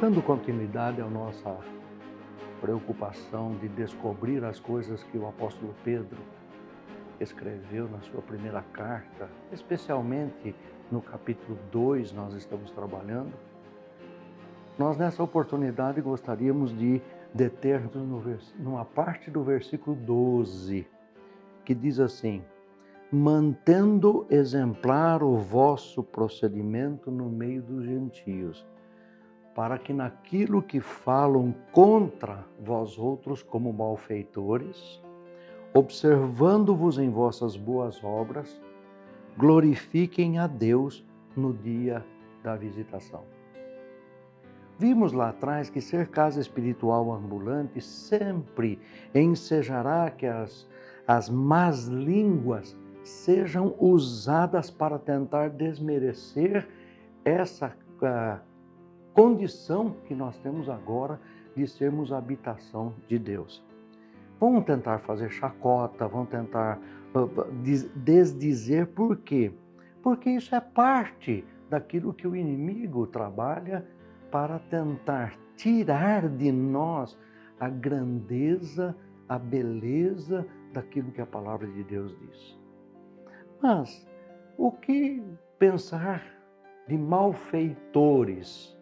Dando continuidade à nossa preocupação de descobrir as coisas que o apóstolo Pedro escreveu na sua primeira carta, especialmente no capítulo 2 nós estamos trabalhando, nós nessa oportunidade gostaríamos de deter-nos numa parte do versículo 12, que diz assim: mantendo exemplar o vosso procedimento no meio dos gentios, para que naquilo que falam contra vós outros como malfeitores, observando-vos em vossas boas obras, glorifiquem a Deus no dia da visitação. Vimos lá atrás que ser casa espiritual ambulante sempre ensejará que as más línguas sejam usadas para tentar desmerecer essa condição que nós temos agora de sermos a habitação de Deus. Vão tentar fazer chacota, vão tentar desdizer. Por quê? Porque isso é parte daquilo que o inimigo trabalha para tentar tirar de nós a grandeza, a beleza daquilo que a palavra de Deus diz. Mas o que pensar de malfeitores?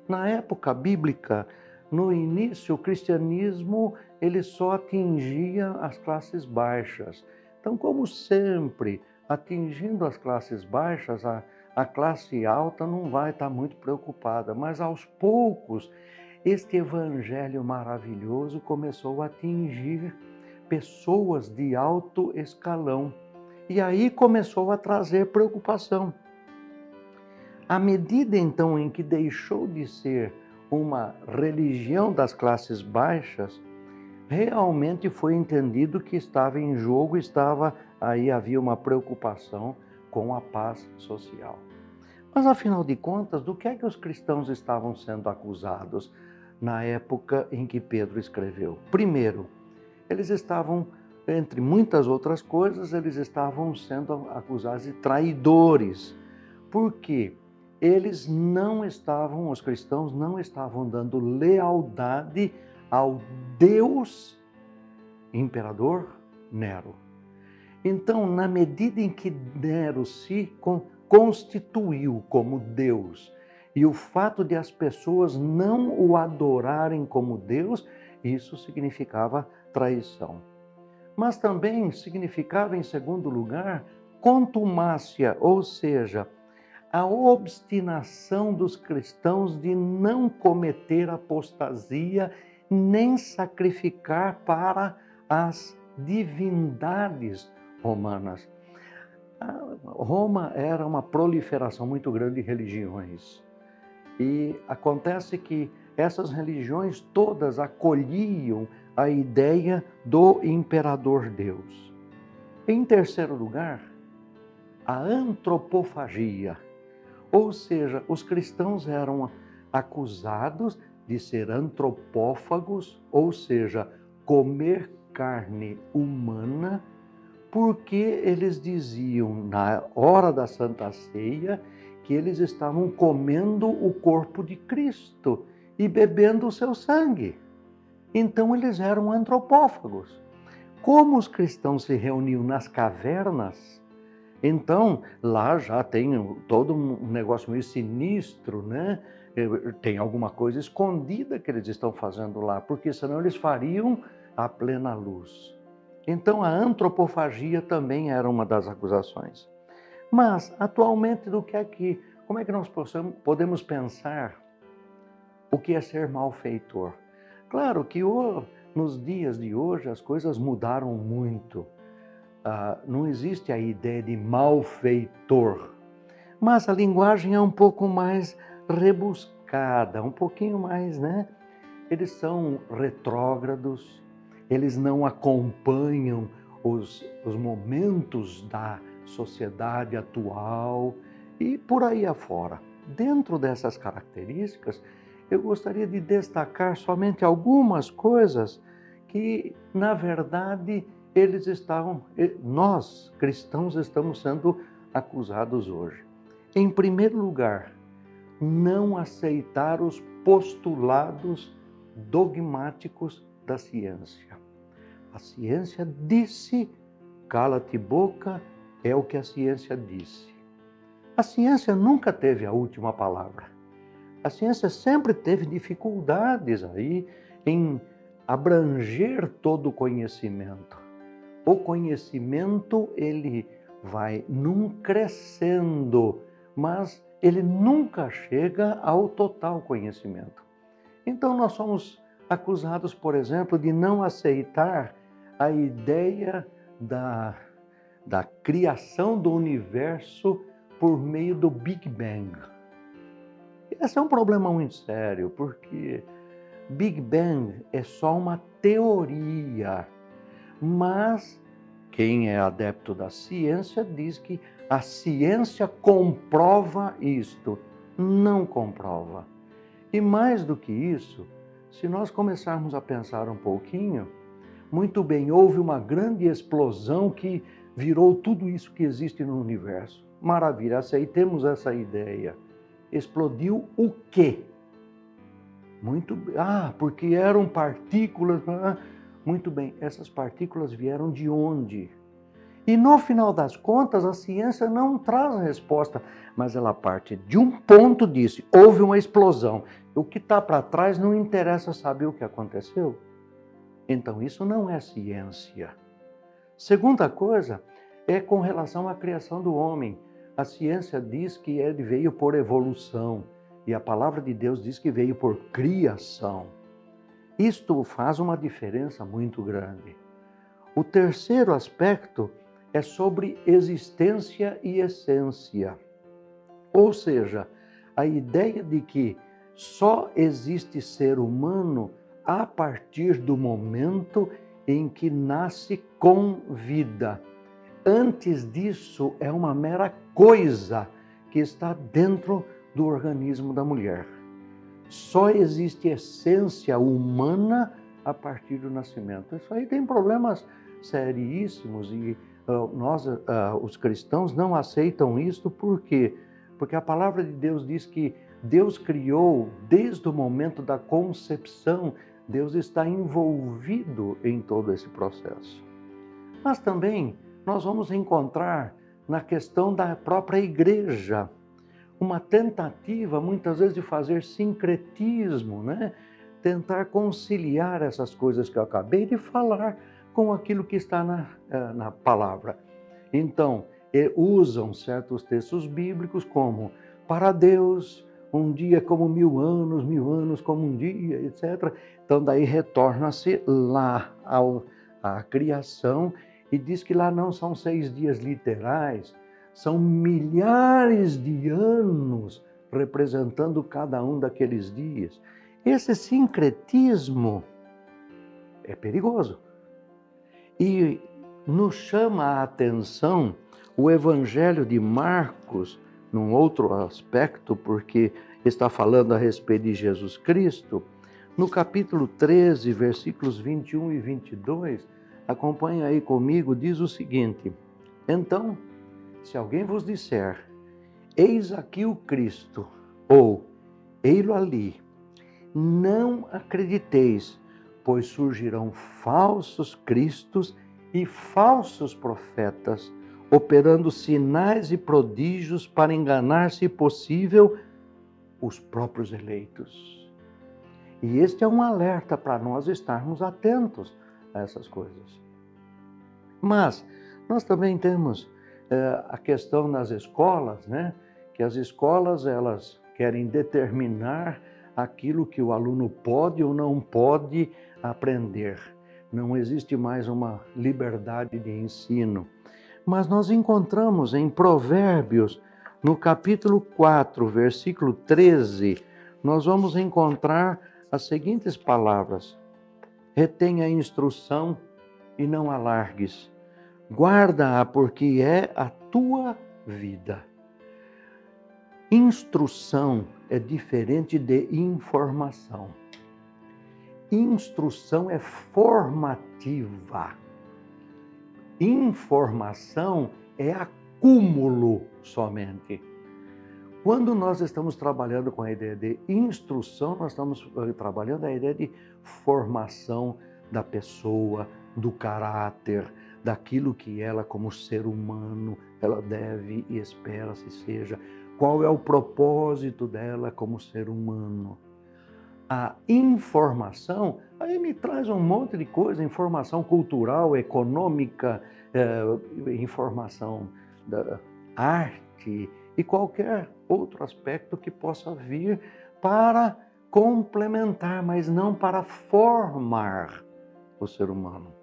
Na época bíblica, no início, o cristianismo ele só atingia as classes baixas. Então, como sempre, atingindo as classes baixas, a classe alta não vai estar muito preocupada. Mas, aos poucos, este evangelho maravilhoso começou a atingir pessoas de alto escalão. E aí começou a trazer preocupação. À medida, então, em que deixou de ser uma religião das classes baixas, realmente foi entendido que estava em jogo, havia uma preocupação com a paz social. Mas, afinal de contas, do que é que os cristãos estavam sendo acusados na época em que Pedro escreveu? Primeiro, eles estavam, entre muitas outras coisas, eles estavam sendo acusados de traidores. Por quê? Os cristãos não estavam dando lealdade ao Deus imperador Nero. Então, na medida em que Nero se constituiu como Deus, e o fato de as pessoas não o adorarem como Deus, isso significava traição. Mas também significava, em segundo lugar, contumácia, ou seja, a obstinação dos cristãos de não cometer apostasia nem sacrificar para as divindades romanas. Roma era uma proliferação muito grande de religiões. E acontece que essas religiões todas acolhiam a ideia do imperador Deus. Em terceiro lugar, a antropofagia. Ou seja, os cristãos eram acusados de ser antropófagos, ou seja, comer carne humana, porque eles diziam na hora da Santa Ceia que eles estavam comendo o corpo de Cristo e bebendo o seu sangue. Então eles eram antropófagos. Como os cristãos se reuniam nas cavernas, então, lá já tem todo um negócio meio sinistro, né? Tem alguma coisa escondida que eles estão fazendo lá, porque senão eles fariam à plena luz. Então, a antropofagia também era uma das acusações. Mas, atualmente, como é que nós podemos pensar o que é ser malfeitor? Claro que nos dias de hoje as coisas mudaram muito. Não existe a ideia de malfeitor, mas a linguagem é um pouco mais rebuscada, um pouquinho mais, né? Eles são retrógrados, eles não acompanham os momentos da sociedade atual e por aí afora. Dentro dessas características, eu gostaria de destacar somente algumas coisas que, na verdade, nós, cristãos, estamos sendo acusados hoje. Em primeiro lugar, não aceitar os postulados dogmáticos da ciência. A ciência disse, cala-te boca, é o que a ciência disse. A ciência nunca teve a última palavra. A ciência sempre teve dificuldades aí em abranger todo o conhecimento. O conhecimento, ele vai num crescendo, mas ele nunca chega ao total conhecimento. Então nós somos acusados, por exemplo, de não aceitar a ideia da criação do universo por meio do Big Bang. Esse é um problema muito sério, porque Big Bang é só uma teoria, mas quem é adepto da ciência diz que a ciência comprova isto. Não comprova. E mais do que isso, se nós começarmos a pensar um pouquinho, muito bem, houve uma grande explosão que virou tudo isso que existe no universo. Maravilha, aceitemos essa ideia. Explodiu o quê? Porque eram partículas. Muito bem, essas partículas vieram de onde? E no final das contas, a ciência não traz a resposta, mas ela parte de um ponto, disse, houve uma explosão. O que está para trás não interessa saber o que aconteceu. Então, isso não é ciência. Segunda coisa é com relação à criação do homem. A ciência diz que ele veio por evolução e a palavra de Deus diz que veio por criação. Isto faz uma diferença muito grande. O terceiro aspecto é sobre existência e essência. Ou seja, a ideia de que só existe ser humano a partir do momento em que nasce com vida. Antes disso, é uma mera coisa que está dentro do organismo da mulher. Só existe essência humana a partir do nascimento. Isso aí tem problemas seríssimos e nós, os cristãos, não aceitam isto. Por quê? Porque a palavra de Deus diz que Deus criou, desde o momento da concepção, Deus está envolvido em todo esse processo. Mas também nós vamos encontrar na questão da própria igreja uma tentativa, muitas vezes, de fazer sincretismo, né? Tentar conciliar essas coisas que eu acabei de falar com aquilo que está na palavra. Então, usam certos textos bíblicos como para Deus um dia é como 1000 anos como um dia, etc. Então, daí retorna-se lá à criação e diz que lá não são 6 dias literais, são milhares de anos representando cada um daqueles dias. Esse sincretismo é perigoso. E nos chama a atenção o Evangelho de Marcos, num outro aspecto, porque está falando a respeito de Jesus Cristo. No capítulo 13, versículos 21 e 22, acompanha aí comigo, diz o seguinte: então, se alguém vos disser, eis aqui o Cristo, ou ei-lo ali, não acrediteis, pois surgirão falsos cristos e falsos profetas, operando sinais e prodígios para enganar, se possível, os próprios eleitos. E este é um alerta para nós estarmos atentos a essas coisas. Mas nós também temos a questão das escolas, né? Que as escolas, elas querem determinar aquilo que o aluno pode ou não pode aprender. Não existe mais uma liberdade de ensino. Mas nós encontramos em Provérbios, no capítulo 4, versículo 13, nós vamos encontrar as seguintes palavras: retenha a instrução e não alargues, guarda-a porque é a tua vida. Instrução é diferente de informação. Instrução é formativa. Informação é acúmulo somente. Quando nós estamos trabalhando com a ideia de instrução, nós estamos trabalhando a ideia de formação da pessoa, do caráter, daquilo que ela, como ser humano, ela deve e espera se seja. Qual é o propósito dela como ser humano? A informação, aí me traz um monte de coisa, informação cultural, econômica, informação da arte e qualquer outro aspecto que possa vir para complementar, mas não para formar o ser humano.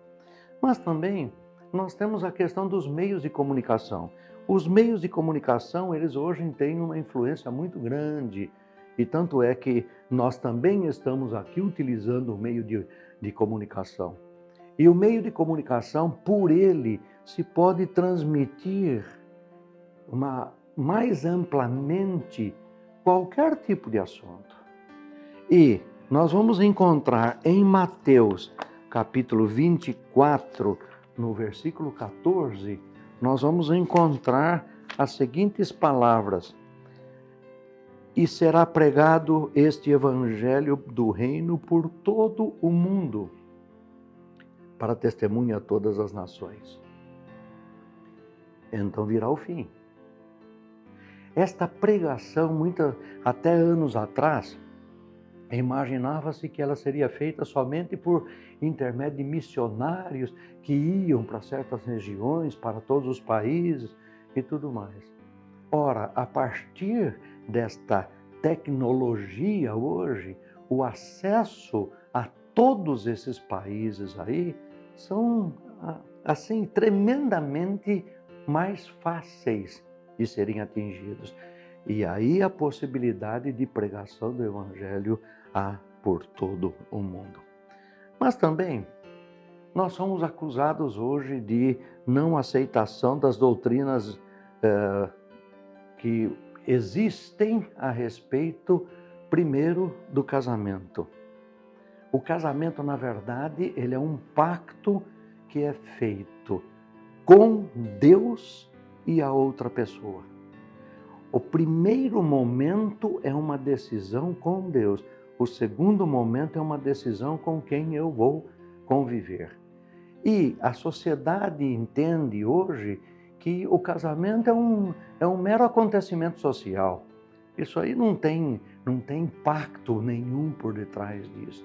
Mas também nós temos a questão dos meios de comunicação. Os meios de comunicação, eles hoje têm uma influência muito grande. E tanto é que nós também estamos aqui utilizando o meio de comunicação. E o meio de comunicação, por ele, se pode transmitir mais amplamente qualquer tipo de assunto. E nós vamos encontrar em Mateus, capítulo 24, no versículo 14, nós vamos encontrar as seguintes palavras: e será pregado este evangelho do reino por todo o mundo, para testemunha a todas as nações. Então virá o fim. Esta pregação, até anos atrás, imaginava-se que ela seria feita somente por intermédio de missionários que iam para certas regiões, para todos os países e tudo mais. Ora, a partir desta tecnologia hoje, o acesso a todos esses países aí são, assim, tremendamente mais fáceis de serem atingidos. E aí a possibilidade de pregação do Evangelho há por todo o mundo. Mas também nós somos acusados hoje de não aceitação das doutrinas que existem a respeito, primeiro, do casamento. O casamento, na verdade, ele é um pacto que é feito com Deus e a outra pessoa. O primeiro momento é uma decisão com Deus. O segundo momento é uma decisão com quem eu vou conviver. E a sociedade entende hoje que o casamento é um mero acontecimento social. Isso aí não tem pacto nenhum por detrás disso.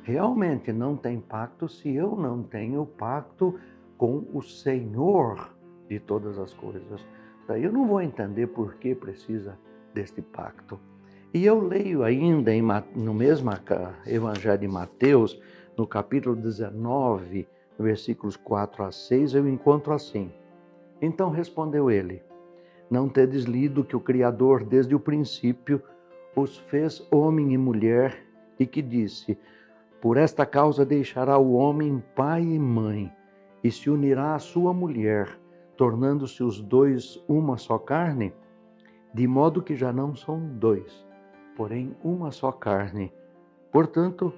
Realmente não tem pacto se eu não tenho pacto com o Senhor de todas as coisas. Daí eu não vou entender por que precisa deste pacto. E eu leio ainda no mesmo Evangelho de Mateus, no capítulo 19, versículos 4 a 6, eu encontro assim: então respondeu ele: não tedes lido que o Criador desde o princípio os fez homem e mulher, e que disse: por esta causa deixará o homem pai e mãe, e se unirá à sua mulher, tornando-se os dois uma só carne? De modo que já não são dois, porém uma só carne. Portanto,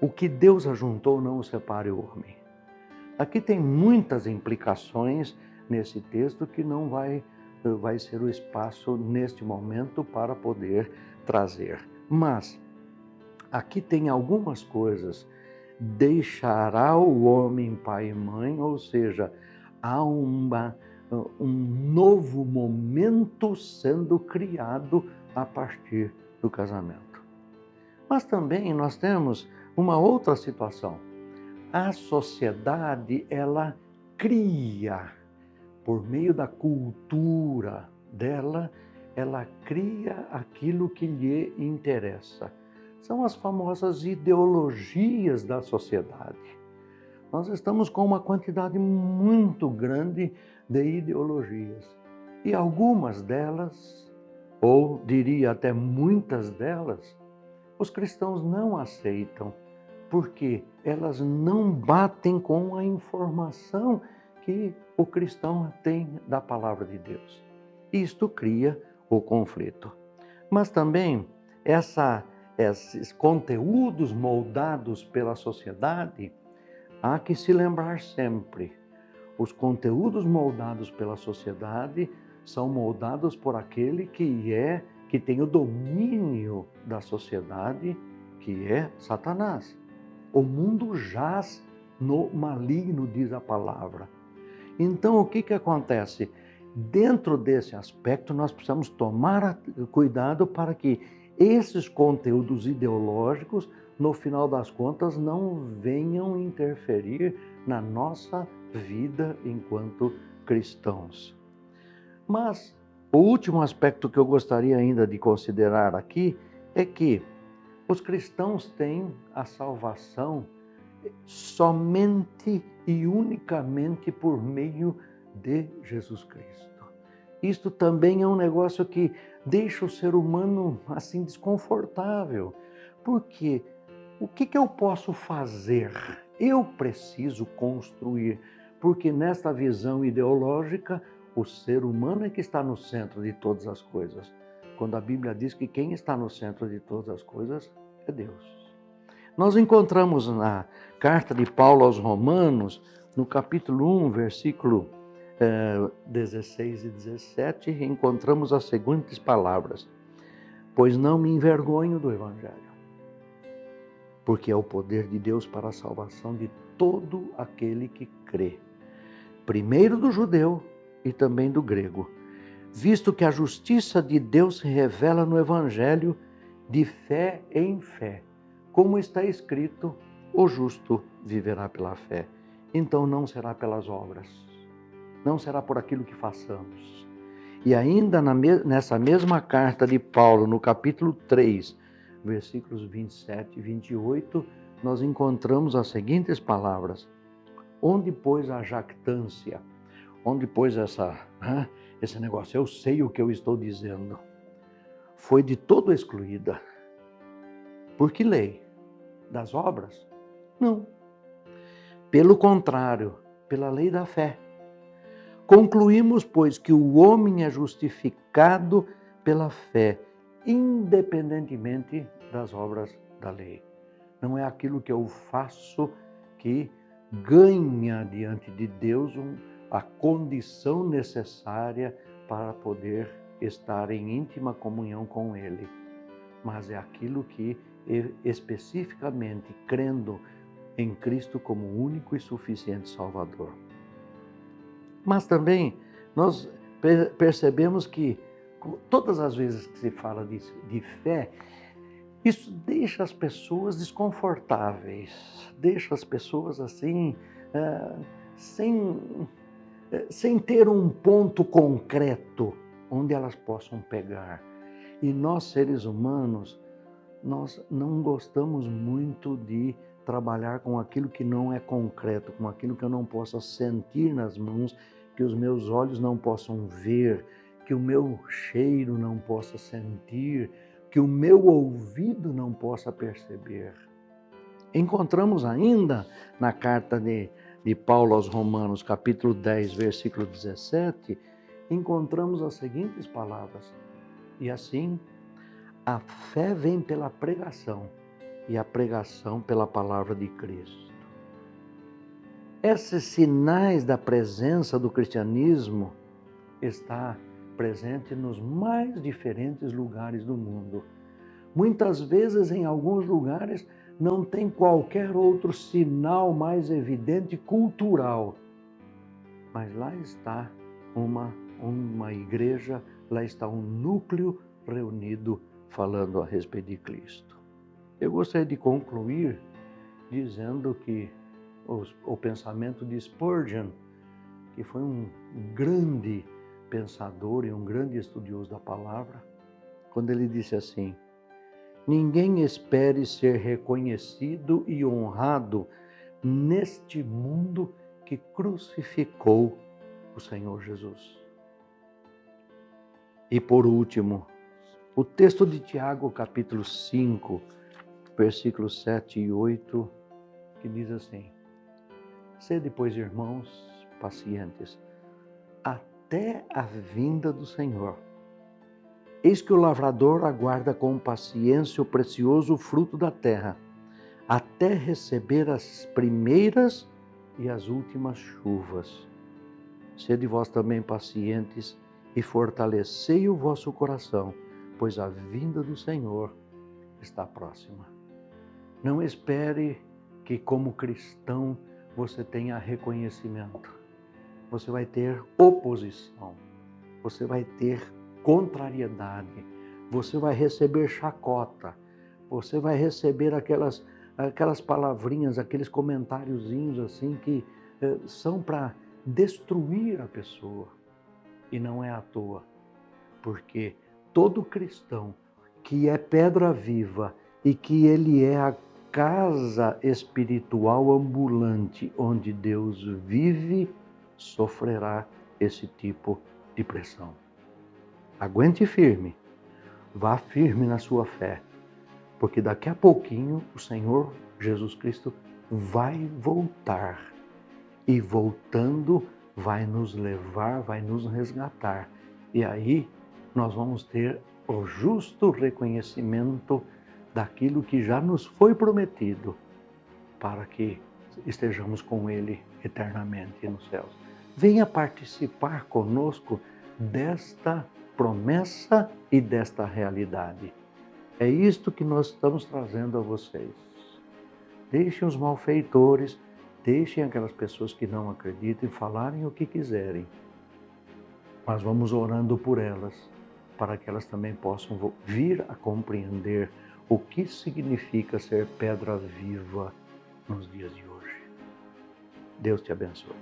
o que Deus ajuntou não o separe o homem. Aqui tem muitas implicações nesse texto que não vai ser o espaço neste momento para poder trazer. Mas aqui tem algumas coisas. Deixará o homem pai e mãe, ou seja, há um novo momento sendo criado a partir do casamento. Mas também nós temos uma outra situação. A sociedade, ela cria, por meio da cultura dela, ela cria aquilo que lhe interessa. São as famosas ideologias da sociedade. Nós estamos com uma quantidade muito grande de ideologias. E algumas delas, ou diria até muitas delas, os cristãos não aceitam, porque elas não batem com a informação que o cristão tem da palavra de Deus. Isto cria o conflito. Mas também esses conteúdos moldados pela sociedade, há que se lembrar sempre: os conteúdos moldados pela sociedade são moldados por aquele que é que tem o domínio da sociedade, que é Satanás. O mundo jaz no maligno, diz a palavra. Então, o que acontece? Dentro desse aspecto, nós precisamos tomar cuidado para que esses conteúdos ideológicos, no final das contas, não venham interferir na nossa vida enquanto cristãos. Mas o último aspecto que eu gostaria ainda de considerar aqui é que os cristãos têm a salvação somente e unicamente por meio de Jesus Cristo. Isto também é um negócio que deixa o ser humano assim desconfortável. Porque o que eu posso fazer? Eu preciso construir, porque nesta visão ideológica, o ser humano é que está no centro de todas as coisas. Quando a Bíblia diz que quem está no centro de todas as coisas é Deus. Nós encontramos na carta de Paulo aos Romanos, no capítulo 1, versículo 16 e 17, encontramos as seguintes palavras: pois não me envergonho do Evangelho, porque é o poder de Deus para a salvação de todo aquele que crê, primeiro do judeu e também do grego, visto que a justiça de Deus se revela no Evangelho de fé em fé, como está escrito, o justo viverá pela fé. Então não será pelas obras, não será por aquilo que façamos. E ainda nessa mesma carta de Paulo, no capítulo 3, versículos 27 e 28, nós encontramos as seguintes palavras: onde, pois, a jactância, onde, pois, esse negócio, eu sei o que eu estou dizendo, foi de todo excluída. Por que lei? Das obras? Não. Pelo contrário, pela lei da fé. Concluímos, pois, que o homem é justificado pela fé, independentemente das obras da lei. Não é aquilo que eu faço que ganha diante de Deus a condição necessária para poder estar em íntima comunhão com Ele, mas é aquilo que especificamente crendo em Cristo como único e suficiente Salvador. Mas também nós percebemos que todas as vezes que se fala de fé, isso deixa as pessoas desconfortáveis, deixa as pessoas assim, sem ter um ponto concreto onde elas possam pegar. E nós, seres humanos, nós não gostamos muito de trabalhar com aquilo que não é concreto, com aquilo que eu não possa sentir nas mãos, que os meus olhos não possam ver, que o meu cheiro não possa sentir, que o meu ouvido não possa perceber. Encontramos ainda na carta de Paulo aos Romanos, capítulo 10, versículo 17, encontramos as seguintes palavras: e assim, a fé vem pela pregação, e a pregação pela palavra de Cristo. Esses sinais da presença do cristianismo está presente nos mais diferentes lugares do mundo. Muitas vezes, em alguns lugares, não tem qualquer outro sinal mais evidente cultural. Mas lá está uma igreja, lá está um núcleo reunido falando a respeito de Cristo. Eu gostaria de concluir dizendo que o pensamento de Spurgeon, que foi um grande pensador e um grande estudioso da palavra, quando ele disse assim: ninguém espere ser reconhecido e honrado neste mundo que crucificou o Senhor Jesus. E por último, o texto de Tiago, capítulo 5, versículos 7 e 8, que diz assim: sede, pois, irmãos, pacientes, até a vinda do Senhor. Eis que o lavrador aguarda com paciência o precioso fruto da terra, até receber as primeiras e as últimas chuvas. Sede vós também pacientes e fortalecei o vosso coração, pois a vinda do Senhor está próxima. Não espere que, como cristão, você tenha reconhecimento. Você vai ter oposição, você vai ter contrariedade, você vai receber chacota, você vai receber aquelas palavrinhas, aqueles comentáriozinhos assim que são para destruir a pessoa. E não é à toa, porque todo cristão que é pedra viva e que ele é a casa espiritual ambulante onde Deus vive, sofrerá esse tipo de pressão. Aguente firme, vá firme na sua fé, porque daqui a pouquinho o Senhor Jesus Cristo vai voltar e voltando vai nos levar, vai nos resgatar. E aí nós vamos ter o justo reconhecimento daquilo que já nos foi prometido, para que estejamos com Ele eternamente nos céus. Venha participar conosco desta promessa e desta realidade. É isto que nós estamos trazendo a vocês. Deixem os malfeitores, deixem aquelas pessoas que não acreditem falarem o que quiserem. Mas vamos orando por elas, para que elas também possam vir a compreender o que significa ser pedra viva nos dias de hoje. Deus te abençoe.